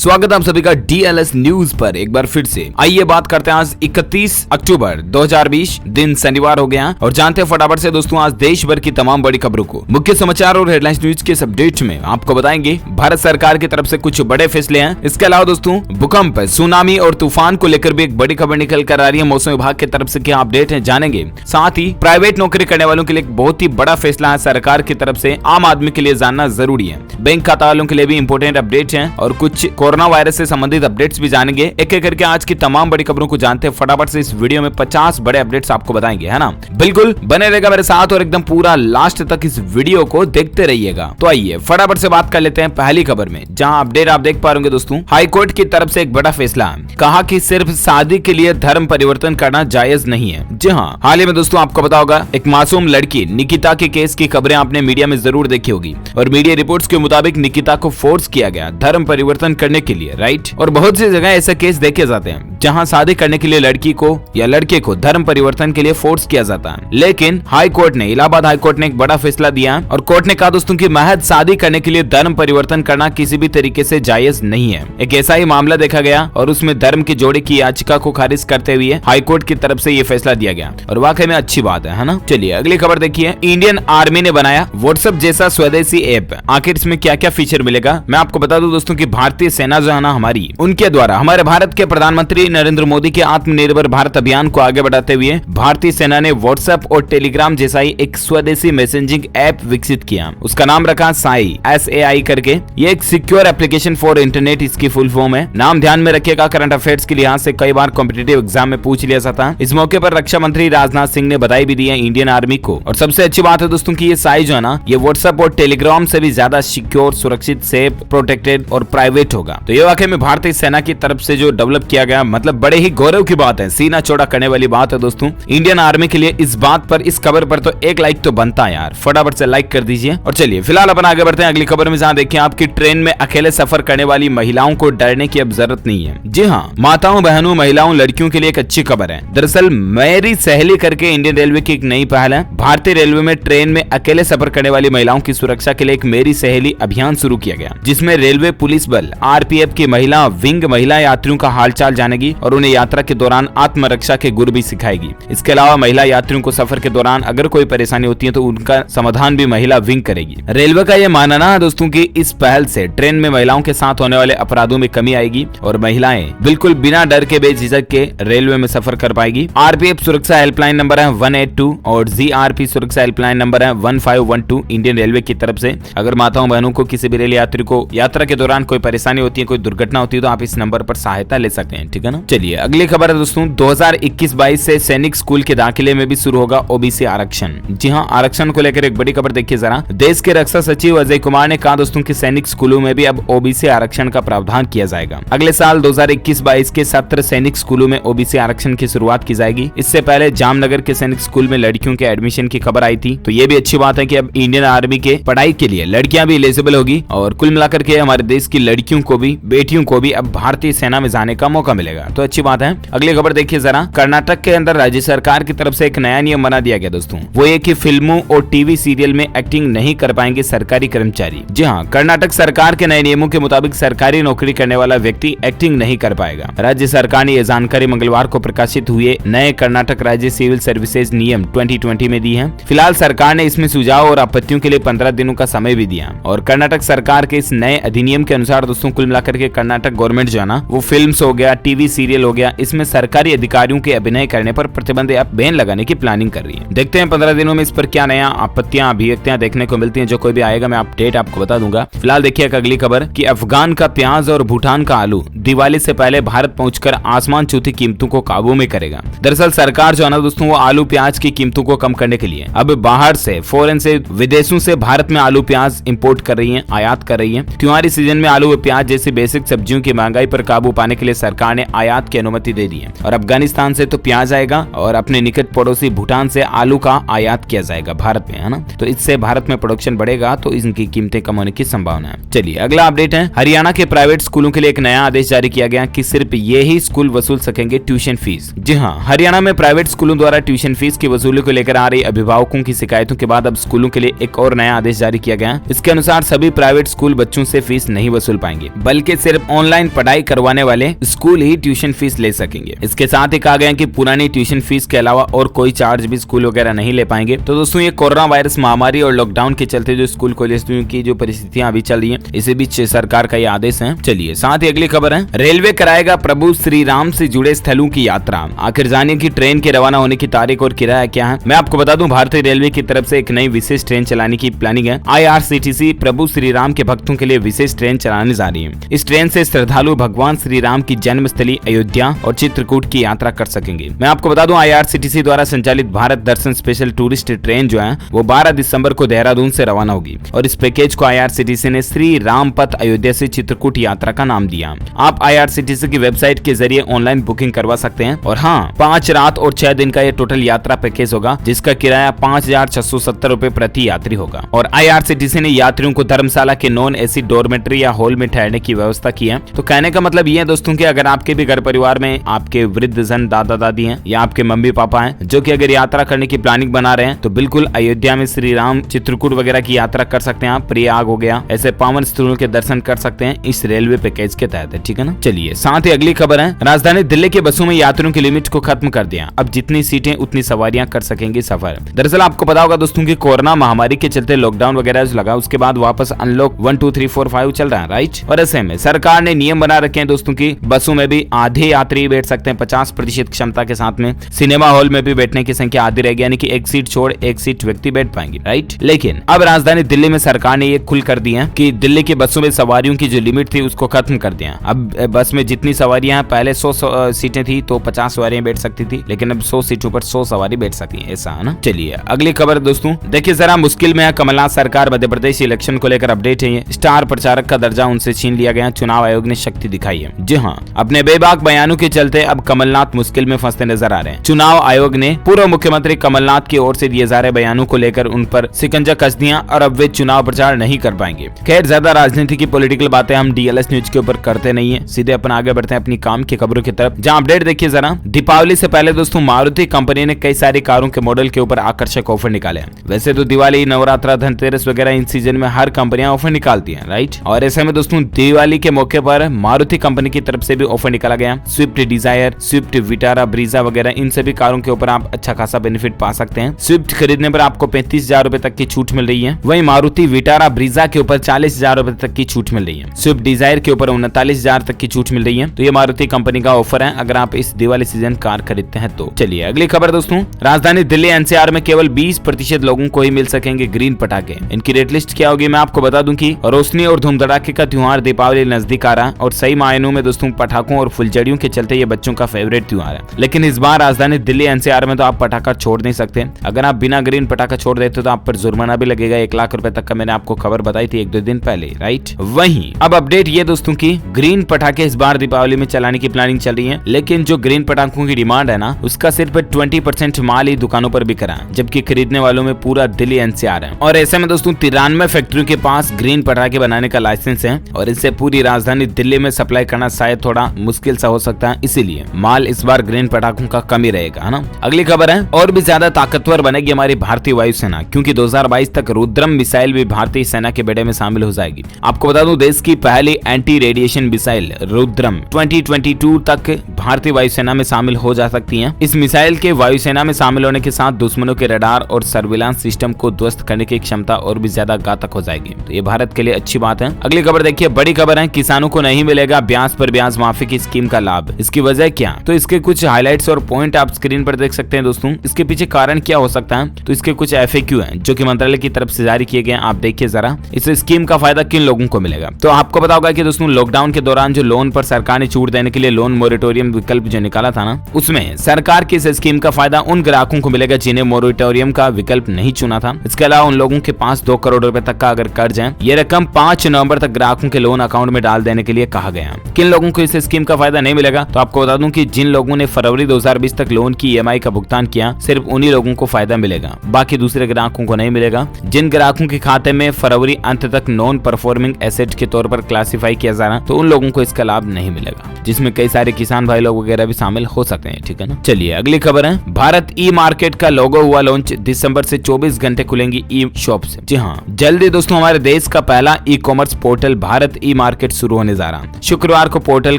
स्वागत है आप सभी का DLS न्यूज पर एक बार फिर से। आइए बात करते हैं आज 31 अक्टूबर 2020 दिन शनिवार हो गया और जानते हैं फटाफट से दोस्तों आज देश भर की तमाम बड़ी खबरों को। मुख्य समाचार और हेडलाइंस न्यूज के इस अपडेट में आपको बताएंगे भारत सरकार की तरफ से कुछ बड़े फैसले हैं। इसके अलावा दोस्तों भूकंप, सुनामी और तूफान को लेकर भी एक बड़ी खबर निकल कर आ रही है। मौसम विभाग की तरफ से क्या अपडेट है जानेंगे। साथ ही प्राइवेट नौकरी करने वालों के लिए एक बहुत ही बड़ा फैसला है सरकार की तरफ से, आम आदमी के लिए जानना जरूरी है। बैंक खाता वालों के लिए भी इंपोर्टेंट अपडेट है और कुछ कोरोना वायरस से संबंधित अपडेट्स भी जानेंगे। एक एक करके आज की तमाम बड़ी खबरों को जानते हैं फटाफट से। इस वीडियो में 50 बड़े अपडेट्स आपको बताएंगे, है ना। बिल्कुल बने रहेगा मेरे साथ और एकदम पूरा लास्ट तक इस वीडियो को देखते रहिएगा। तो आइए फटाफट से बात कर लेते हैं पहली खबर में, जहां अपडेट आप देख पा रहे दोस्तों। हाई कोर्ट की तरफ से एक बड़ा फैसला है, कहा कि सिर्फ शादी के लिए धर्म परिवर्तन करना जायज नहीं है। जी हाँ, हाल ही में दोस्तों आपको पता होगा एक मासूम लड़की निकिता के केस की खबरें आपने मीडिया में जरूर देखी होगी और मीडिया रिपोर्ट्स के मुताबिक निकिता को फोर्स किया गया धर्म परिवर्तन करने के लिए, राइट। और बहुत सी जगह ऐसे केस देखे जाते हैं जहां शादी करने के लिए लड़की को या लड़के को धर्म परिवर्तन के लिए फोर्स किया जाता है। लेकिन हाई कोर्ट ने, इलाहाबाद हाई कोर्ट ने एक बड़ा फैसला दिया और कोर्ट ने कहा दोस्तों कि महज शादी करने के लिए धर्म परिवर्तन करना किसी भी तरीके से जायज नहीं है। एक ऐसा ही मामला देखा गया और उसमें धर्म के जोड़े की याचिका को खारिज करते हुए हाई कोर्ट की तरफ से ये फैसला दिया गया और वाकई में अच्छी बात है ना। चलिए अगली खबर देखिए। इंडियन आर्मी ने बनाया व्हाट्सएप जैसा स्वदेशी ऐप, आखिर इसमें क्या क्या फीचर मिलेगा मैं आपको बता दूं दोस्तों कि भारतीय सेना जो है ना हमारी, उनके द्वारा हमारे भारत के प्रधानमंत्री नरेंद्र मोदी के आत्मनिर्भर भारत अभियान को आगे बढ़ाते हुए भारतीय सेना ने व्हाट्सएप और टेलीग्राम जैसा ही एक स्वदेशी मैसेजिंग ऐप विकसित किया। उसका नाम रखा साई, SAI करके। ये एक सिक्योर एप्लीकेशन फॉर इंटरनेट इसकी फुल फॉर्म है। नाम ध्यान में रखिएगा, करंट अफेयर्स के लिहाज से कई बार कॉम्पिटिटिव एग्जाम में पूछ लिया जाता है। इस मौके पर रक्षा मंत्री राजनाथ सिंह ने बधाई भी दी है इंडियन आर्मी को। और सबसे अच्छी बात है दोस्तों की ये साई जो है ना, ये व्हाट्सएप और टेलीग्राम से भी ज्यादा सिक्योर, सुरक्षित, सेफ, प्रोटेक्टेड और प्राइवेट होगा। तो ये वाकई में भारतीय सेना की तरफ से जो डेवलप किया गया, मतलब बड़े ही गौरव की बात है, सीना चौड़ा करने वाली बात है दोस्तों इंडियन आर्मी के लिए। इस बात पर, इस खबर पर तो एक लाइक तो बनता है यार, फटाफट से लाइक कर दीजिए। और चलिए फिलहाल अपन आगे बढ़ते हैं अगली खबर में, जहां देखिए आपकी ट्रेन में अकेले सफर करने वाली महिलाओं को डरने की अब जरूरत नहीं है। जी हाँ, माताओं, बहनों, महिलाओं, लड़कियों के लिए एक अच्छी खबर है। दरअसल मेरी सहेली करके इंडियन रेलवे की एक नई पहल है। भारतीय रेलवे में ट्रेन में अकेले सफर करने वाली महिलाओं की सुरक्षा के लिए एक मेरी सहेली अभियान शुरू किया गया, जिसमें रेलवे पुलिस बल RPF की महिला विंग महिला यात्रियों का हालचाल जानेगी और उन्हें यात्रा के दौरान आत्मरक्षा के गुर भी सिखाएगी। इसके अलावा महिला यात्रियों को सफर के दौरान अगर कोई परेशानी होती है तो उनका समाधान भी महिला विंग करेगी। रेलवे का यह मानना है दोस्तों कि इस पहल से ट्रेन में महिलाओं के साथ होने वाले अपराधों में कमी आएगी और महिलाएं बिल्कुल बिना डर के, बेझिझक के रेलवे में सफर कर पाएगी। RPF सुरक्षा हेल्पलाइन नंबर है 182 और GRP सुरक्षा हेल्पलाइन नंबर है 1512 इंडियन रेलवे की तरफ से। अगर माताओं बहनों को, किसी भी रेल यात्री को यात्रा के दौरान कोई परेशानी होती है, कोई दुर्घटना होती है तो आप इस नंबर पर सहायता ले सकते हैं, ठीक है ना। चलिए अगली खबर है दोस्तों, 2021-22 से सैनिक स्कूल के दाखिले में भी शुरू होगा OBC आरक्षण। जी हाँ, आरक्षण को लेकर एक बड़ी खबर देखिए जरा। देश के रक्षा सचिव अजय कुमार ने कहा दोस्तों कि सैनिक स्कूलों में भी अब OBC आरक्षण का प्रावधान किया जाएगा। अगले साल 2021-22 के सत्र सैनिक स्कूलों में OBC आरक्षण की शुरुआत की जाएगी। इससे पहले जामनगर के सैनिक स्कूल में लड़कियों के एडमिशन की खबर आई थी, तो ये भी अच्छी बात है कि अब इंडियन आर्मी के पढ़ाई के लिए लड़कियां भी एलिजिबल होगी और कुल मिलाकर के हमारे देश की लड़कियों को भी, बेटियों को भी अब भारतीय सेना में जाने का मौका मिलेगा, तो अच्छी बात है। अगली खबर देखिए जरा। कर्नाटक के अंदर राज्य सरकार की तरफ से एक नया नियम बना दिया गया दोस्तों, वो ये कि फिल्मों और टीवी सीरियल में एक्टिंग नहीं कर पाएंगे सरकारी कर्मचारी। जी हाँ, कर्नाटक सरकार के नए नियमों के मुताबिक सरकारी नौकरी करने वाला व्यक्ति एक्टिंग नहीं कर पाएगा। राज्य सरकार ने यह जानकारी मंगलवार को प्रकाशित हुए नए कर्नाटक राज्य सिविल सर्विसेज नियम 2020 में दी है। फिलहाल सरकार ने इसमें सुझाव और आपत्तियों के लिए 15 दिनों का समय भी दिया और कर्नाटक सरकार के इस नए अधिनियम के अनुसार दोस्तों कुल मिलाकर के कर्नाटक गवर्नमेंट जो है ना, वो फिल्म्स हो गया, टीवी सीरियल हो गया, इसमें सरकारी अधिकारियों के अभिनय करने पर प्रतिबंध या बैन लगाने की प्लानिंग कर रही है। देखते हैं 15 दिनों में इस पर क्या नया आपत्तियां, अभिव्यक्तियां देखने को मिलती हैं। जो कोई भी आएगा मैं अपडेट आपको बता दूंगा। फिलहाल देखिए अगली खबर कि अफगान का प्याज और भूटान का आलू दिवाली से पहले भारत पहुंचकर आसमान छूती कीमतों को काबू में करेगा। दरअसल सरकार जो है ना दोस्तों, वो आलू प्याज की कीमतों को कम करने के लिए अब बाहर से, फॉरेन से, विदेशों से भारत में आलू प्याज इंपोर्ट कर रही है, आयात कर रही है। त्योहारी सीजन में आलू व प्याज जैसी बेसिक सब्जियों की महंगाई पर काबू पाने के लिए सरकार ने आयात की अनुमति दे दी है और अफगानिस्तान से तो प्याज आएगा और अपने निकट पड़ोसी भूटान से आलू का आयात किया जाएगा भारत में, है ना। तो इससे भारत में प्रोडक्शन बढ़ेगा तो इनकी कीमतें कम होने की संभावना है। चलिए अगला अपडेट है, हरियाणा के प्राइवेट स्कूलों के लिए एक नया आदेश जारी किया गया कि सिर्फ ये ही स्कूल वसूल सकेंगे ट्यूशन फीस। जी हाँ, हरियाणा में प्राइवेट स्कूलों द्वारा ट्यूशन फीस की वसूली को लेकर आ रही अभिभावकों की शिकायतों के बाद अब स्कूलों के लिए एक और नया आदेश जारी किया गया। इसके अनुसार सभी प्राइवेट स्कूल बच्चों से फीस नहीं वसूल पाएंगे, बल्कि सिर्फ ऑनलाइन पढ़ाई करवाने वाले स्कूल ही ट्यूशन फीस ले सकेंगे। इसके साथ ही कहा गया कि पुरानी ट्यूशन फीस के अलावा और कोई चार्ज भी स्कूल वगैरह नहीं ले पाएंगे। तो दोस्तों ये कोरोना वायरस महामारी और लॉकडाउन के चलते जो स्कूल कॉलेजों की जो परिस्थितियां अभी चल रही है, इसी बीच सरकार का ये आदेश है। चलिए साथ ही अगली खबर है, रेलवे कराएगा प्रभु श्री राम से जुड़े स्थलों की यात्रा। आखिर जानिए कि ट्रेन के रवाना होने की तारीख और किराया क्या है। मैं आपको बता दूं, भारतीय रेलवे की तरफ से एक नई विशेष ट्रेन चलाने की प्लानिंग है। IRCTC प्रभु श्री राम के भक्तों के लिए विशेष ट्रेन चलाने जा रही है। इस ट्रेन से श्रद्धालु भगवान श्री राम की जन्मस्थली अयोध्या और चित्रकूट की यात्रा कर सकेंगे। मैं आपको बता दूं, IRCTC द्वारा संचालित भारत दर्शन स्पेशल टूरिस्ट ट्रेन जो है वो 12 दिसंबर को देहरादून से रवाना होगी और इस पैकेज को IRCTC ने श्री राम पथ अयोध्या से चित्रकूट यात्रा का नाम दिया। आप IRCTC की वेबसाइट के जरिए ऑनलाइन बुकिंग करवा सकते हैं और हाँ, 5 रात और 6 दिन का ये टोटल यात्रा पैकेज होगा, जिसका किराया 5,670 रुपए प्रति यात्री होगा। और IRCTC ने यात्रियों को धर्मशाला के नॉन एसी डॉर्मेट्री या हॉल में ठहरने की व्यवस्था की है। तो कहने का मतलब ये है दोस्तों कि अगर आपके भी घर परिवार में आपके वृद्ध जन दादा दादी हैं या आपके मम्मी पापा हैं जो कि अगर यात्रा करने की प्लानिंग बना रहे हैं, तो बिल्कुल अयोध्या में श्री राम चित्रकूट वगैरह की यात्रा कर सकते हैं। आप प्रयाग हो गया, ऐसे पावन स्थलों के दर्शन कर सकते हैं इस रेलवे पैकेज के तहत, ठीक है ना। चलिए साथ ही अगली खबर है, राजधानी दिल्ली के बसों में यात्रियों की लिमिट को खत्म कर दिया। अब जितनी सीटें उतनी सवारियां कर सकेंगे सफर। दरअसल आपको पता होगा दोस्तों की कोरोना महामारी के चलते लॉकडाउन वगैरह लगा, उसके बाद वापस अनलॉक 1 2 3 4 5 चल रहा है, राइट। और ऐसे में सरकार ने नियम बना रखे हैं दोस्तों की बसों में भी आधे यात्री बैठ सकते हैं 50% क्षमता के साथ में। सिनेमा हॉल में भी बैठने की संख्या आधी रहेगी, यानी कि एक सीट छोड़ एक सीट व्यक्ति बैठ पाएंगे, राइट। लेकिन अब राजधानी दिल्ली में सरकार ने ये खुल कर दिया कि दिल्ली की बसों में सवारियों की जो लिमिट थी उसको खत्म कर दिया। अब बस में जितनी सवारियां पहले 100 सीटें थी तो 50 सवारियां बैठ सकती थी, लेकिन अब 100 सीटों पर 100 सवारी बैठ सकती है, ऐसा है ना। चलिए अगली खबर दोस्तों, देखिए जरा मुश्किल में है कमलनाथ सरकार। मध्य प्रदेश इलेक्शन को लेकर अपडेट है, ये स्टार प्रचारक का दर्जा उनसे छीन लिया गया। चुनाव आयोग ने शक्ति दिखाई है। जी हाँ, अपने बेबाक बयानों के चलते अब कमलनाथ मुश्किल में फंसते नजर आ रहे हैं। चुनाव आयोग ने पूर्व मुख्यमंत्री कमलनाथ की ओर से दिए जा रहे बयानों को लेकर उन पर शिकंजा कस दिया और अब वे चुनाव प्रचार नहीं कर पाएंगे। खैर ज्यादा राजनीति की पॉलिटिकल बातें हम DLS न्यूज के ऊपर करते नहीं है, सीधे अपन आगे बढ़ते हैं अपनी काम की खबरों की तरफ, जहां अपडेट देखिए जरा। दीपावली से पहले दोस्तों मारुति कंपनी ने कई सारी कारों के मॉडल के ऊपर आकर्षक ऑफर निकाले हैं। वैसे तो दिवाली, नवरात्रा, धनतेरस वगैरह इन सीजन में हर कंपनियां ऑफर निकालती हैं, राइट। और ऐसे में दोस्तों दिवाली के मौके पर मारुति कंपनी की तरफ से भी ऑफर निकाला गया। Swift Dzire, Swift Vitara, Brezza वगैरह इन सभी कारों के ऊपर आप अच्छा खासा बेनिफिट पा सकते हैं। स्विफ्ट खरीदने पर आपको 35,000 रुपए तक की छूट मिल रही है। वहीं मारुति विटारा, ब्रीजा के ऊपर 40,000 रुपए तक की छूट मिल रही है। स्विफ्ट डिजायर के ऊपर 39,000 तक की छूट मिल रही है। तो ये मारुति कंपनी का ऑफर है अगर आप इस दिवाली सीजन कार खरीदते हैं तो। चलिए अगली खबर दोस्तों, राजधानी दिल्ली NCR में केवल 20% लोगों को ही मिल सकेंगे ग्रीन पटाखे। इनकी रेट लिस्ट क्या होगी मैं आपको बता दूं कि रोशनी और धूम धड़ाके का त्योहार दीपावली नजदीक आ रहा है और सही मायनों में दोस्तों पटाखों और फुलझड़ियों के चलते ये बच्चों का फेवरेट त्योहार है। लेकिन इस बार राजधानी दिल्ली NCR में तो आप पटाखा छोड़ नहीं सकते। अगर आप बिना ग्रीन पटाखा छोड़ देते तो आप पर जुर्माना भी लगेगा 1 लाख रुपए तक का। मैंने आपको खबर बताई थी 1-2 दिन पहले, राइट। वहीं अब अपडेट ये दोस्तों की ग्रीन पटाखे इस बार दीपावली में चलाने की प्लानिंग चल रही है, लेकिन जो ग्रीन पटाखों की डिमांड है ना उसका सिर्फ 20% माल ही दुकानों पर बिक रहा है, जबकि खरीदने वालों में पूरा दिल्ली NCR है। और ऐसे में दोस्तों 93 फैक्ट्रियों के पास ग्रीन पटाखे बनाने का लाइसेंस है और इससे पूरी राजधानी दिल्ली में सप्लाई करना शायद थोड़ा मुश्किल सा हो सकता है, इसीलिए माल इस बार ग्रीन पटाखों का कम ही रहेगा, है ना। अगली खबर है, और भी ज्यादा ताकतवर बनेगी हमारी भारतीय वायुसेना, क्योंकि 2022 तक रुद्रम मिसाइल भी भारतीय सेना के बेड़े में शामिल हो जाएगी। आपको बता दूं देश की पहली एंटी रेडिएशन मिसाइल रुद्रम 2022 तक भारतीय वायुसेना में शामिल हो जा सकती है। इस मिसाइल के वायुसेना में शामिल होने के साथ दुश्मनों के रडार और सर्विलांस सिस्टम को ध्वस्त करने की क्षमता और भी ज्यादा घातक हो जाएगी। तो ये भारत के लिए अच्छी बात है। अगली खबर देखिए, बड़ी खबर है, किसानों को नहीं मिलेगा ब्याज पर ब्याज माफी की स्कीम का लाभ। इसकी वजह क्या, तो इसके कुछ हाइलाइट्स और पॉइंट आप स्क्रीन पर देख सकते हैं दोस्तों। इसके पीछे कारण क्या हो सकता है, तो इसके कुछ FAQ हैं जो कि मंत्रालय की तरफ से जारी किए गए हैं। आप देखिए जरा इस स्कीम का फायदा किन लोगों को मिलेगा। तो आपको पता होगा कि दोस्तों लॉकडाउन के दौरान जो लोन पर सरकार ने छूट देने के लिए लोन मोरेटोरियम विकल्प जो निकाला था ना, उसमें सरकार की इस स्कीम का फायदा उन ग्राहकों को मिलेगा जिन्हें मोरेटोरियम का विकल्प नहीं चुना था। इसके अलावा उन लोगों के पास 2 करोड़ रुपए तक का अगर कर्ज है, ये रकम 5 नवंबर तक ग्राहकों के लोन अकाउंट में डाल देने के लिए कहा गया। किन लोगों को इस स्कीम का फायदा नहीं मिलेगा, तो आपको बता दूं कि जिन लोगों ने फरवरी 2020 तक लोन की EMI का भुगतान किया, सिर्फ उन्हीं लोगों को फायदा मिलेगा, बाकी दूसरे ग्राहकों को नहीं मिलेगा। जिन ग्राहकों के खाते में फरवरी अंत तक नॉन परफॉर्मिंग एसेट के तौर पर क्लासिफाई किया जा रहा है, तो उन लोगों को इसका लाभ नहीं मिलेगा, जिसमें कई सारे किसान भाई लोग वगैरह भी शामिल हो सकते हैं, ठीक है ना। चलिए अगली खबर है, भारत ई-मार्केट का लोगो हुआ लॉन्च, दिसंबर से 24 घंटे खुलेंगी ई शॉप्स। जी हाँ, जल्दी दोस्तों हमारे देश का पहला ई-कॉमर्स पोर्टल भारत ई मार्केट शुरू होने जा रहा। शुक्रवार को पोर्टल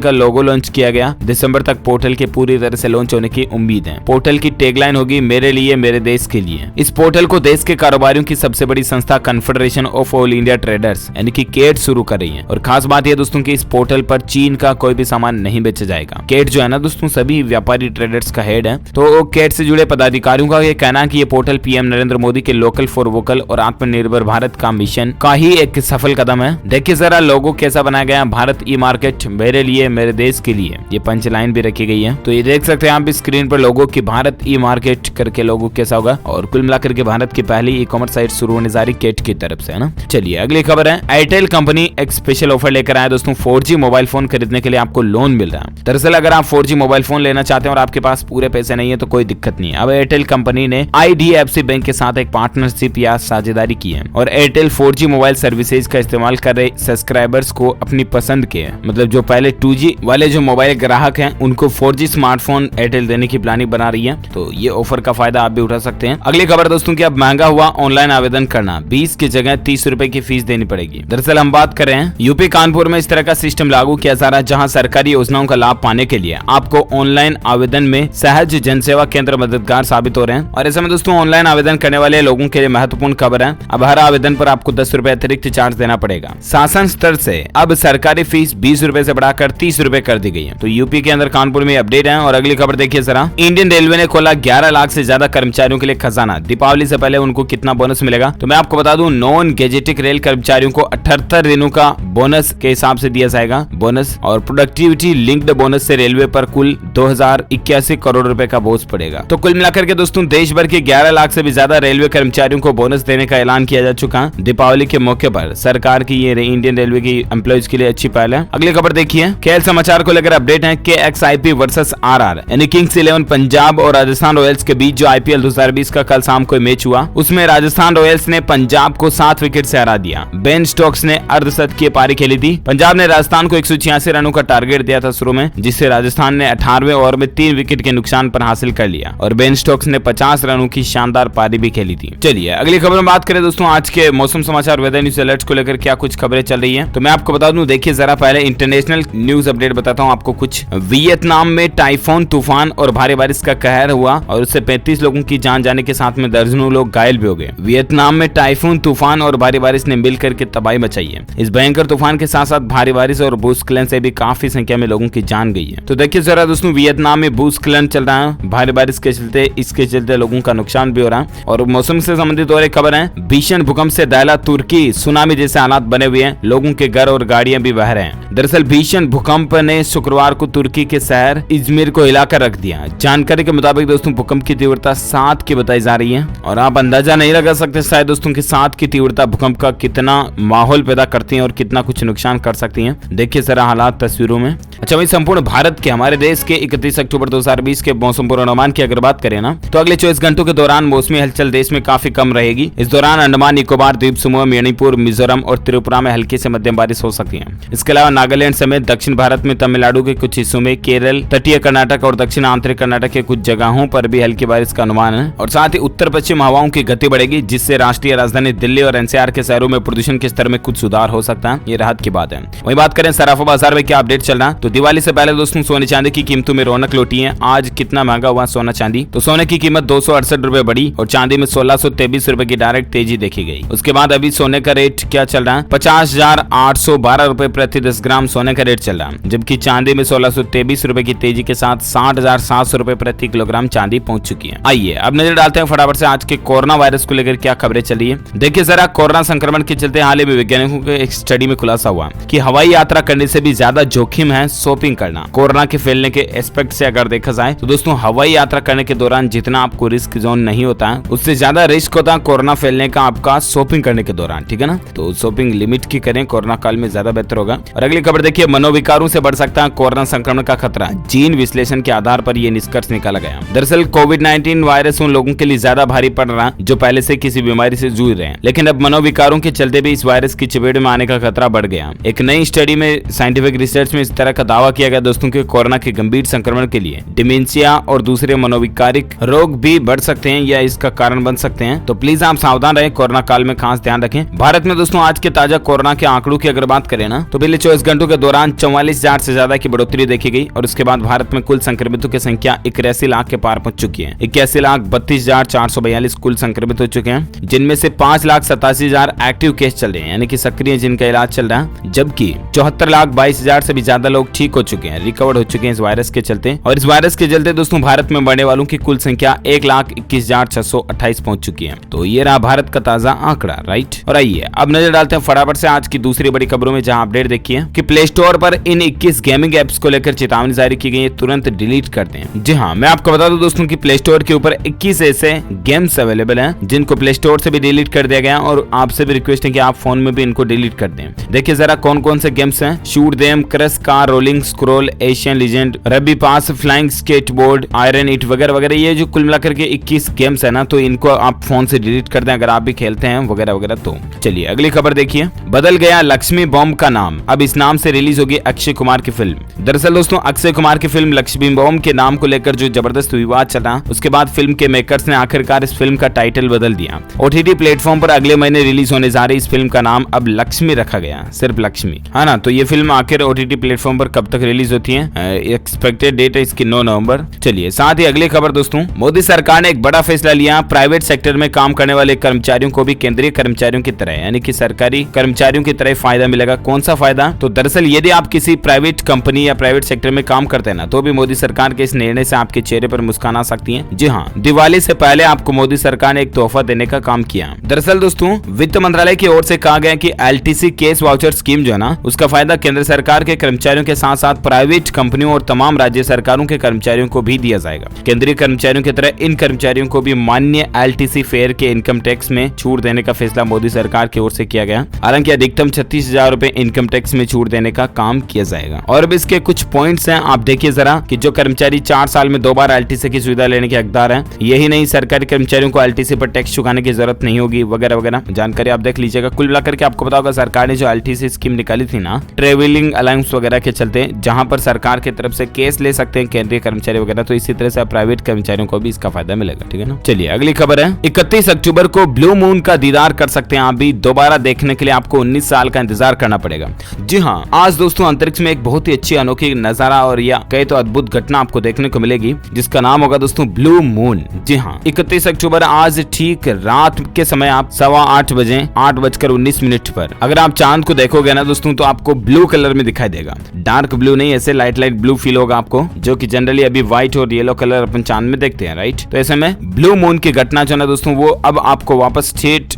का लोगो लॉन्च किया गया। दिसंबर तक पोर्टल के पूरी तरह से लॉन्च होने की उम्मीद है। पोर्टल की टैगलाइन होगी मेरे लिए मेरे देश के लिए। इस पोर्टल को देश के कारोबारियों की सबसे बड़ी संस्था confederation of all India traders यानी कि केट शुरू कर रही है। और खास बात यह दोस्तों कि इस पोर्टल पर चीन का कोई भी सामान नहीं बेचा जाएगा। केट जो है ना दोस्तों सभी व्यापारी ट्रेडर्स का हेड है। तो केट से जुड़े पदाधिकारियों का यह कहना है कि ये पोर्टल पीएम नरेंद्र मोदी के लोकल फॉर वोकल और आत्मनिर्भर भारत का मिशन का ही एक सफल कदम है। देखिए जरा लोगो कैसा बनाया गया, भारत ई मार्केट मेरे लिए मेरे देश के लिए, ये पंच लाइन भी रखी गई है। तो ये देख सकते हैं आप भी स्क्रीन पर लोगो की भारत ई मार्केट करके लोगो कैसा होगा। और कुल मिलाकर के भारत की पहली ई कॉमर्स साइट शुरू होने जा रही केट की तरफ से, है ना। चलिए अगली खबर है, एयरटेल कंपनी एक स्पेशल ऑफर लेकर आया दोस्तों। 4G मोबाइल फोन खरीदने के लिए आपको लोन मिल रहा है। दरअसल अगर आप 4G मोबाइल फोन लेना चाहते हैं और आपके पास पूरे पैसे नहीं है तो कोई दिक्कत नहीं है। अब एयरटेल कंपनी ने IDFC बैंक के साथ एक पार्टनरशिप या साझेदारी की है और एयरटेल 4G मोबाइल सर्विसेज का इस्तेमाल कर रहे सब्सक्राइबर्स को अपनी पसंद के, मतलब जो पहले 2G वाले जो मोबाइल ग्राहक हैं उनको 4G स्मार्टफोन एयरटेल देने की प्लानिंग बना रही है। तो ये ऑफर का फायदा आप भी उठा सकते हैं। अगली खबर दोस्तों की अब महंगा हुआ ऑनलाइन आवेदन करना, 20 की जगह 30 रुपए की फीस देनी पड़ेगी। दरअसल हम बात कर रहे हैं यूपी कानपुर में इस तरह का सिस्टम लागू किया जा रहा है जहां सरकारी योजनाओं का लाभ पाने के लिए आपको ऑनलाइन आवेदन में सहज जनसेवा केंद्र मददगार साबित हो रहे हैं। और ऐसे में दोस्तों ऑनलाइन आवेदन करने वाले लोगों के लिए महत्वपूर्ण खबर है, अब हर आवेदन पर आपको 10 रुपए अतिरिक्त चार्ज देना पड़ेगा। शासन स्तर से अब सरकारी फीस 20 रुपए से बढ़ाकर 30 रुपए कर दी गई है। तो यूपी के अंदर कानपुर में अपडेट है। और अगली खबर देखिए जरा, इंडियन रेलवे ने खोला 11 लाख से ज्यादा कर्मचारियों के लिए खजाना। दीपावली से पहले उनको कितना बोनस मिलेगा तो मैं आपको बता दूं, नॉन गेजेटिक रेल कर्मचारियों को 78 दिनों का बोनस के हिसाब से दिया जाएगा बोनस। और प्रोडक्टिविटी लिंक्ड बोनस से रेलवे पर कुल 2081 करोड़ रुपए का बोझ पड़ेगा। तो कुल मिलाकर के दोस्तों देश भर के 11 लाख से भी ज्यादा रेलवे कर्मचारियों को बोनस देने का ऐलान किया जा चुका है। दीपावली के मौके पर सरकार की ये इंडियन रेलवे की एम्प्लॉइज के लिए अच्छी पहल है। अगली खबर देखिए, खेल समाचार को लेकर अपडेट है। KXIP वर्सेस RR यानी किंग्स 11 पंजाब और राजस्थान रॉयल्स के बीच जो IPL 2020 का कल शाम को मैच हुआ उसमें राजस्थान रॉयल्स ने पंजाब को 7 विकेट से हरा दिया। बेन स्टोक्स ने अर्धशतकीय पारी खेली थी। पंजाब ने राजस्थान को 186 रनों का टारगेट दिया था शुरू में, जिससे राजस्थान ने 18वें ओवर में 3 विकेट के नुकसान पर हासिल कर लिया और बेन स्टोक्स ने 50 रनों की शानदार पारी भी खेली थी। चलिए अगली खबर में बात करें दोस्तों, आज के मौसम समाचार वेदर न्यूज अलर्ट को लेकर क्या कुछ खबरें चल रही है तो मैं आपको बता दूं। देखिए जरा पहले इंटरनेशनल न्यूज अपडेट बताता हूं आपको कुछ। वियतनाम में टाइफून तूफान और भारी बारिश का कहर हुआ और उससे 35 लोगों की जान जाने के साथ में दर्जनों लोग घायल भी हो गए। वियतनाम में टाइफून तूफान और भारी बारिश ने मिलकर के तबाही मचाई है। इस भयंकर तूफान के साथ साथ भारी बारिश और भूस्खलन से भी काफी संख्या में लोगों की जान गई है। तो देखिए जरा दोस्तों, वियतनाम में भूस्खलन चल रहा है, भारी बारिश के चलते इसके चलते लोगों का नुकसान भी हो रहा है। और मौसम से संबंधित और एक खबर है, भीषण भूकंप से दहला तुर्की, सुनामी जैसे हालात बने हुए हैं, लोगों के घर और गाड़ियां भी बह रहे हैं। दरअसल भीषण भूकंप ने शुक्रवार को तुर्की के शहर इजमिर को हिलाकर रख दिया। जानकारी के मुताबिक दोस्तों भूकंप की तीव्रता 7 की बताई जा रही है और आप अंदाजा नहीं लगा सकते शायद दोस्तों कि 7 की तीव्रता भूकंप का कितना माहौल पैदा करती है और कितना कुछ नुकसान कर सकती है। देखिए जरा हालात तस्वीरों में। अच्छा वही संपूर्ण भारत के हमारे देश के 31 अक्टूबर 2020 के मौसम पूर्वानुमान की अगर बात करें ना तो अगले 24 घंटों के दौरान मौसमी हलचल देश में काफी कम रहेगी। इस दौरान अंडमान निकोबार द्वीप समूह, मणिपुर, मिजोरम और त्रिपुरा में हल्की से मध्यम बारिश हो सकती है। इसके अलावा नागालैंड समेत दक्षिण भारत में तमिलनाडु के कुछ हिस्सों में, केरल, तटीय कर्नाटक और दक्षिण आंतरिक कर्नाटक के कुछ जगहों पर भी हल्की बारिश का अनुमान है। और साथ ही उत्तर पश्चिम हवाओं की गति बढ़ेगी जिससे राष्ट्रीय राजधानी दिल्ली और NCR के शहरों में प्रदूषण के स्तर में कुछ सुधार हो सकता है। ये राहत की बात है। वही बात करें सराफा बाजार में क्या अपडेट चल रहा है तो दिवाली से पहले दोस्तों सोने चांदी की कीमतों में रौनक लौटी है। आज कितना महंगा हुआ सोना चांदी तो सोने की कीमत 268 रुपए बढ़ी और चांदी में 1623 रुपए की डायरेक्ट तेजी देखी गई। उसके बाद अभी सोने का रेट क्या चल रहा है, 50,812 रुपए प्रति 10 ग्राम सोने का रेट चल रहा है, जबकि चांदी में 1623 रुपए की तेजी के साथ 60,700 रुपए प्रति किलोग्राम चांदी पहुंच चुकी है। आइए अब नजर डालते हैं फटाफट से आज के कोरोना वायरस को लेकर क्या खबरें चल रही है। देखिए जरा, कोरोना संक्रमण के चलते हाल ही में वैज्ञानिकों के एक स्टडी में खुलासा हुआ कि हवाई यात्रा करने से भी ज्यादा जोखिम है शॉपिंग करना। कोरोना के फैलने के एस्पेक्ट से अगर देखा जाए तो दोस्तों हवाई यात्रा करने के दौरान जितना आपको रिस्क जोन नहीं होता है उससे ज्यादा रिस्क होता है कोरोना फैलने का आपका शॉपिंग करने के दौरान, ठीक है ना। तो शॉपिंग लिमिट की करें, कोरोना काल में ज्यादा बेहतर होगा। और अगली खबर देखिए, मनोविकारों से बढ़ सकता है कोरोना संक्रमण का खतरा, जीन विश्लेषण के आधार पर यह निष्कर्ष निकाला गया। दरअसल कोविड-19 वायरस उन लोगों के लिए ज्यादा भारी पड़ रहा है जो पहले से किसी बीमारी से जूझ रहे हैं, लेकिन अब मनोविकारों के चलते भी इस वायरस की चपेट में आने का खतरा बढ़ गया। एक नई स्टडी में साइंटिफिक रिसर्च में इस तरह का दावा किया गया दोस्तों कि कोरोना के गंभीर संक्रमण के लिए डिमेंशिया और दूसरे मनोविकारिक रोग भी बढ़ सकते हैं या इसका कारण बन सकते हैं। तो प्लीज आप सावधान रहें, कोरोना काल में खास ध्यान रखें। भारत में दोस्तों आज के ताजा कोरोना के आंकड़ों की अगर बात करें ना, तो पिछले 24 घंटों के दौरान 44,000 से ज्यादा की बढ़ोतरी देखी गई और उसके बाद भारत में कुल संक्रमितों की संख्या 81 लाख के पार पहुंच चुकी है। 81,32,442 कुल संक्रमित हो चुके हैं, जिनमें से 5,87,000 एक्टिव केस चल रहे हैं, यानी कि सक्रिय जिनका इलाज चल रहा है, जबकि 74,22,000 से भी ज्यादा लोग ठीक हो चुके हैं, रिकवर हो चुके हैं इस वायरस के चलते। और इस वायरस के चलते दोस्तों भारत में मरने वालों की कुल संख्या 1,21,628 पहुंच चुकी है। तो ये रहा भारत का ताजा आंकड़ा, राइट। और आइए अब नजर डालते हैं फटाफट से आज की दूसरी बड़ी खबरों में, जहां अपडेट देखिए कि प्ले स्टोर पर इन 21 गेमिंग एप्स को लेकर चेतावनी जारी की गई है, तुरंत डिलीट कर दें। जी हाँ, मैं आपको बता दूं दोस्तों कि प्ले स्टोर के ऊपर 21 ऐसे गेम्स अवेलेबल हैं जिनको प्ले स्टोर से भी डिलीट कर दिया गया और आपसे भी रिक्वेस्ट है कि आप फोन में भी इनको डिलीट कर दें। देखिए जरा कौन कौन से गेम्स हैं। Shoot them, crush car, rolling scroll, Asian legend, rugby pass, flying skateboard, iron eat वगैरह वगैरह, ये जो कुल मिलाकर के 21 गेम्स है ना, तो इनको आप फोन से डिलीट कर दें अगर आप भी खेलते हैं वगैरह वगैरह। तो चलिए अगली खबर देखिए। बदल गया लक्ष्मी बॉम्ब का नाम, अब इस नाम से रिलीज होगी अक्षय कुमार की फिल्म। दरअसल दोस्तों अक्षय कुमार की फिल्म लक्ष्मी बॉम्ब के नाम को लेकर जो जबरदस्त विवाद चला, उसके बाद फिल्म के मेकर्स ने आखिरकार इस फिल्म का टाइटल बदल दिया। ओटीटी प्लेटफॉर्म पर अगले महीने रिलीज होने जा रही इस फिल्म का नाम अब लक्ष्मी रखा गया, सिर्फ लक्ष्मी, है ना। तो ये फिल्म आखिर ओटीटी प्लेटफॉर्म पर कब तक रिलीज होती है, एक्सपेक्टेड डेट है इसकी 9 नवंबर। चलिए साथ ही अगली खबर दोस्तों, मोदी सरकार ने एक बड़ा फैसला लिया, प्राइवेट सेक्टर में काम करने वाले कर्मचारियों को भी केंद्रीय कर्मचारियों की तरह यानी कि सरकारी कर्मचारियों की तरह फायदा मिलेगा। कौन सा फायदा? तो दरअसल यदि आप किसी प्राइवेट कंपनी या प्राइवेट सेक्टर में काम करते हैं ना, तो भी मोदी सरकार के इस निर्णय से आपके चेहरे पर मुस्कान आ सकती है। जी हाँ, दिवाली से पहले आपको मोदी सरकार ने एक तोहफा देने का काम किया। दरअसल दोस्तों वित्त मंत्रालय की ओर से कहा गया कि एलटीसी केस वाउचर स्कीम जो है ना, उसका फायदा केंद्र सरकार के कर्मचारियों के साथ साथ प्राइवेट कंपनियों और तमाम राज्य सरकारों के कर्मचारियों को भी दिया जाएगा। केंद्रीय कर्मचारियों की तरह इन कर्मचारियों को भी मान्य एलटीसी फेयर के इनकम टैक्स में छूट देने का फैसला मोदी सरकार की ओर से किया गया। हालांकि अधिकतम 36,000 रुपए इनकम टैक्स में छूट देने का काम किया जाएगा। और अब इसके कुछ पॉइंट्स हैं, आप देखिए जरा कि जो कर्मचारी 4 साल में 2 बार एलटीसी की सुविधा लेने के हकदार हैं, यही नहीं सरकारी कर्मचारियों को एलटीसी पर टैक्स चुकाने की जरूरत नहीं होगी वगैरह वगैरह, जानकारी आप देख लीजिएगा। कुल मिलाकर के आपको पता होगा सरकार ने जो एलटीसी स्कीम निकाली थी ना, ट्रेवलिंग अलाउंस वगैरह के चलते, जहां पर सरकार की तरफ से केस ले सकते हैं केंद्रीय कर्मचारी वगैरह, तो इसी तरह से प्राइवेट कर्मचारियों को भी इसका फायदा मिलेगा, ठीक है ना। चलिए अगली खबर है, 31 अक्टूबर को ब्लू मून का दीदार कर सकते हैं आप भी। दोबारा देखने के लिए आपको 19 साल का इंतजार करना पड़ेगा। जी हाँ, आज दोस्तों अंतरिक्ष में एक बहुत ही अच्छी अनोखी नजारा और या कहे तो अद्भुत घटना आपको देखने को मिलेगी, जिसका नाम होगा दोस्तों ब्लू मून। जी हाँ, 31 अक्टूबर आज ठीक रात के समय आप 8:15 बजे 8:19 पर अगर आप चांद को देखोगे ना दोस्तों, तो आपको ब्लू कलर में दिखाई देगा। डार्क ब्लू नहीं, ऐसे लाइट ब्लू फील होगा आपको, जो कि जनरली अभी व्हाइट और येलो कलर अपन चांद में देखते हैं, राइट। तो ऐसे में ब्लू मून की घटना जो है दोस्तों, वो अब आपको वापस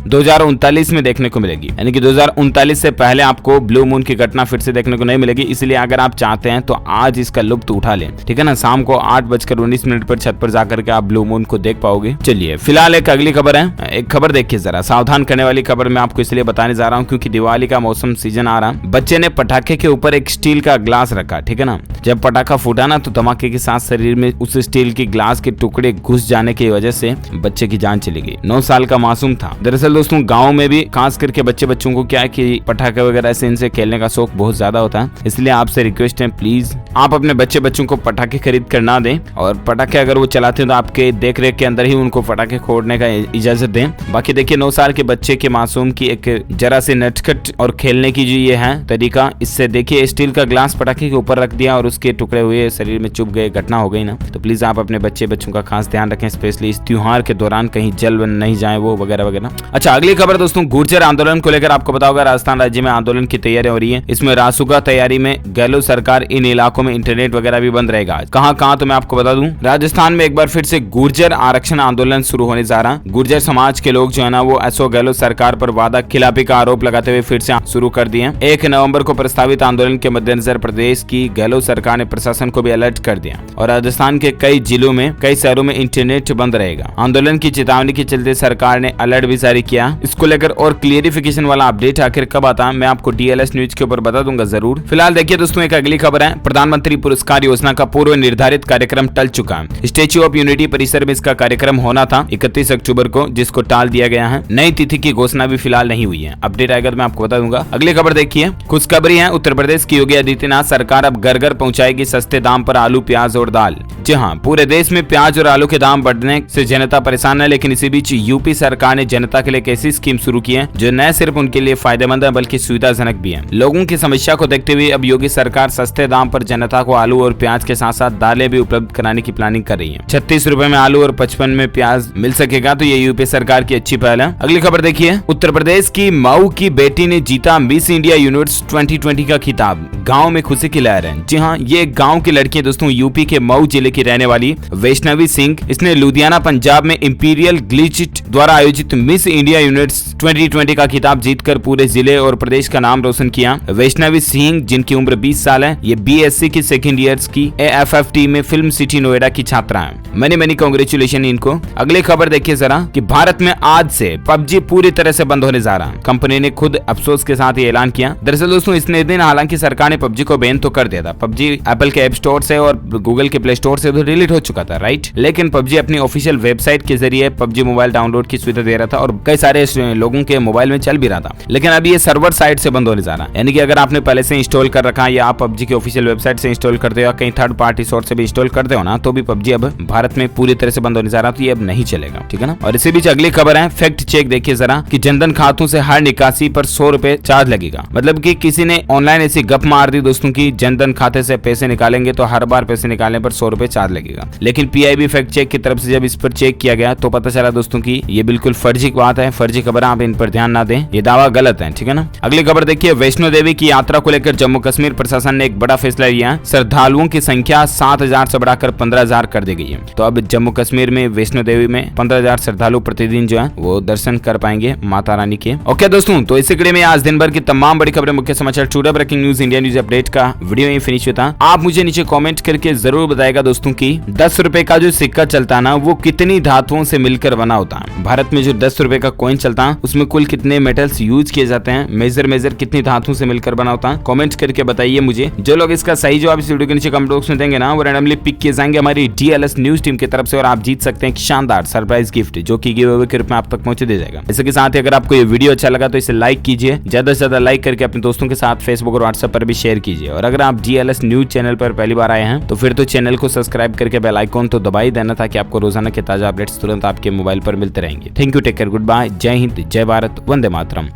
2039 में देखने को मिलेगी, यानी कि 2039 से पहले आपको ब्लू मून की घटना फिर से देखने को नहीं मिलेगी। इसलिए अगर आप चाहते हैं तो आज इसका लुत्फ उठा लें, ठीक है ना। शाम को 8:19 पर छत पर जाकर के आप ब्लू मून को देख पाओगे। चलिए फिलहाल एक अगली खबर है, एक खबर देखिए जरा, सावधान करने वाली खबर मैं आपको इसलिए बताने जा रहा हूँ क्योंकि दिवाली का मौसम सीजन आ रहा। बच्चे ने पटाखे के ऊपर एक स्टील का ग्लास रखा, ठीक है ना। जब पटाखा फूटा ना, तो धमाके के साथ शरीर में उस स्टील की ग्लास के टुकड़े घुस जाने की वजह से बच्चे की जान चली गई। 9 साल का मासूम था। दरअसल दोस्तों गाँव में भी खास करके बच्चों को क्या है कि पटाखे वगैरह से इनसे खेलने का शौक बहुत ज्यादा होता है। इसलिए आपसे रिक्वेस्ट है, प्लीज आप अपने बच्चों को पटाखे खरीद कर ना दें, और पटाखे अगर वो चलाते हैं तो आपके देख रेख के अंदर ही उनको पटाखे फोड़ने का इजाजत दें। बाकी देखिए 9 साल के बच्चे के मासूम की एक जरा से नटखट और खेलने की जो ये है तरीका, इससे देखिए स्टील का ग्लास पटाखे के ऊपर रख दिया और उसके टुकड़े हुए शरीर में चुभ गए, घटना हो गई ना। तो प्लीज आप अपने बच्चों का खास ध्यान रखें, स्पेशली इस त्योहार के दौरान कहीं जल नहीं जाए वो वगैरह वगैरह। अच्छा अगली खबर दोस्तों, गुर्जर आंदोलन को लेकर आपको पता होगा राजस्थान राज्य में आंदोलन की तैयारी हो रही है। इसमें रासुका तैयारी में गहलोत सरकार इन इलाकों में इंटरनेट वगैरह भी बंद रहेगा। कहां तो मैं आपको बता दूं, राजस्थान में एक बार फिर से गुर्जर आरक्षण आंदोलन शुरू होने जा रहा। गुर्जर समाज के लोग जो है ना, वो अशोक गहलोत सरकार पर वादा खिलाफी का आरोप लगाते हुए फिर से शुरू कर दिए। 1 नवंबर को प्रस्तावित आंदोलन के मद्देनजर प्रदेश की गहलोत सरकार ने प्रशासन को भी अलर्ट कर दिया और राजस्थान के कई जिलों में कई शहरों में इंटरनेट बंद रहेगा। आंदोलन की चेतावनी के चलते सरकार ने अलर्ट भी जारी किया। इसको लेकर और क्लियरिफिकेशन वाला अपडेट आखिर कब आता है मैं आपको DLS न्यूज के ऊपर बता दूंगा जरूर। फिलहाल देखिए दोस्तों एक अगली खबर है, प्रधानमंत्री पुरस्कार योजना का पूर्व निर्धारित कार्यक्रम टल चुका है। स्टैच्यू ऑफ यूनिटी परिसर में इसका कार्यक्रम होना था 31 अक्टूबर को, जिसको टाल दिया गया है। नई तिथि की घोषणा भी फिलहाल नहीं हुई है, अपडेट आएगा तो मैं आपको बता दूंगा। अगली खबर देखिए, खुशखबरी है, उत्तर प्रदेश की योगी आदित्यनाथ ना सरकार अब घर घर पहुंचाएगी सस्ते दाम पर आलू, प्याज और दाल। जी हाँ, पूरे देश में प्याज और आलू के दाम बढ़ने से जनता परेशान है, लेकिन इसी बीच यूपी सरकार ने जनता के लिए एक ऐसी स्कीम शुरू की है जो न सिर्फ उनके लिए फायदेमंद है बल्कि सुविधाजनक भी है। लोगों की समस्या को देखते हुए अब योगी सरकार सस्ते दाम पर जनता को आलू और प्याज के साथ साथ दालें भी उपलब्ध कराने की प्लानिंग कर रही है। 36 रुपए में आलू और 55 में प्याज मिल सकेगा, तो ये यूपी सरकार की अच्छी पहल है। अगली खबर देखिए, उत्तर प्रदेश की मऊ की बेटी ने जीता मिस इंडिया यूनिवर्स 2020 का खिताब, गाँव में खुशी की लहर है। जी हाँ, ये गाँव की लड़की है दोस्तों, यूपी के मऊ जिले की रहने वाली वैष्णवी सिंह। इसने लुधियाना पंजाब में इंपीरियल ग्लिचिट द्वारा आयोजित मिस इंडिया यूनिवर्स 2020 का खिताब जीतकर पूरे जिले और प्रदेश का नाम रोशन किया। वैष्णवी सिंह, जिनकी उम्र 20 साल है, ये BSc की सेकेंड ईयर्स की AFFT में फिल्म सिटी नोएडा की छात्रा है। मनी कांग्रेचुलेशन इनको। अगली खबर देखिए जरा कि भारत में आज से PUBG पूरी तरह से बंद होने जा रहा है। कंपनी ने खुद अफसोस के साथ ये ऐलान किया। दरअसल दोस्तों, इतने दिन हालांकि सरकार ने PUBG को बैन तो कर दिया था। PUBG एप्पल के ऐप स्टोर से और गूगल के प्ले स्टोर से तो डिलीट हो चुका था, राइट। लेकिन PUBG अपनी ऑफिशियल वेबसाइट के जरिए PUBG मोबाइल डाउनलोड की सुविधा दे रहा था और कई सारे लोगों के मोबाइल में चल भी रहा था। लेकिन अभी ये सर्वर साइट से बंद होने जा रहा है, यानी कि अगर आपने पहले से इंस्टॉल कर रखा है या आप PUBG की ऑफिशियल वेबसाइट से इंस्टॉल करते हो या कहीं थर्ड पार्टी सोर्स से भी इंस्टॉल करते हो ना, तो भी PUBG अब भारत में पूरी तरह से बंद होने जा रहा है, तो ये अब नहीं चलेगा, ठीक है ना। और इसी बीच अगली खबर है, फैक्ट चेक देखिए जरा कि जनधन खातों से हर निकासी पर 100 रुपए चार्ज लगेगा। मतलब कि किसी ने ऑनलाइन ऐसी गप मार दी दोस्तों की जनधन खाते से पैसे निकालेंगे तो हर बार पैसे निकालने पर 100 रुपए चार्ज लगेगा। लेकिन PIB फैक्ट चेक की तरफ से जब इस पर चेक किया गया तो पता चला दोस्तों की ये बिल्कुल फर्जी बात है, फर्जी खबर, आप इन पर ध्यान ना दें, ये दावा गलत है, ठीक है ना। अगली खबर देखिए, वैष्णो देवी की यात्रा को लेकर जम्मू कश्मीर प्रशासन ने एक बड़ा फैसला लिया। श्रद्धालुओं की संख्या 7,000 से बढ़ाकर 15,000 कर दी गई है। तो अब जम्मू कश्मीर में वैष्णो देवी में 15,000 श्रद्धालु प्रतिदिन जो है वो दर्शन कर पाएंगे माता रानी के। ओके दोस्तों, तो इसी कड़ी में आज दिन भर की तमाम बड़ी खबरें, मुख्य समाचार, today breaking news, India news update का वीडियो यहीं फिनिश होता। आप मुझे नीचे कमेंट करके जरूर बताएगा दोस्तों की 10 रुपए का जो सिक्का चलता है ना, वो कितनी धातुओं से मिलकर बना होता है। भारत में जो 10 रुपए का कॉइन चलता है उसमें कुल कितने मेटल्स यूज किए जाते हैं, मेजर कितनी धातुओं से मिलकर बना होता है, कमेंट करके बताइए मुझे। जो लोग इसका सही जवाब इस वीडियो के नीचे कमेंट बॉक्स में देंगे ना, वो रैंडमली पिक किए जाएंगे हमारी DLS न्यूज टीम की तरफ से और आप जीत सकते हैं एक शानदार सरप्राइज गिफ्ट जो कि गिव अवे के रूप में आप तक पहुंचे दे जाएगा। इसके साथ ही अगर आपको ये वीडियो अच्छा लगा तो इसे लाइक कीजिए, ज्यादा से ज्यादा लाइक करके अपने दोस्तों के साथ फेसबुक और व्हाट्सएप पर भी शेयर कीजिए। और अगर आप DLS न्यूज चैनल पर पहली बार आए हैं तो फिर तो चैनल को सब्सक्राइब करके बेल आइकॉन तो दबा ही देना ताकि आपको रोजाना के ताजा अपडेट्स तुरंत आपके मोबाइल पर मिलते रहेंगे। Thank you, take care, good bye, जय हिंद, जय भारत, वंदे मातरम।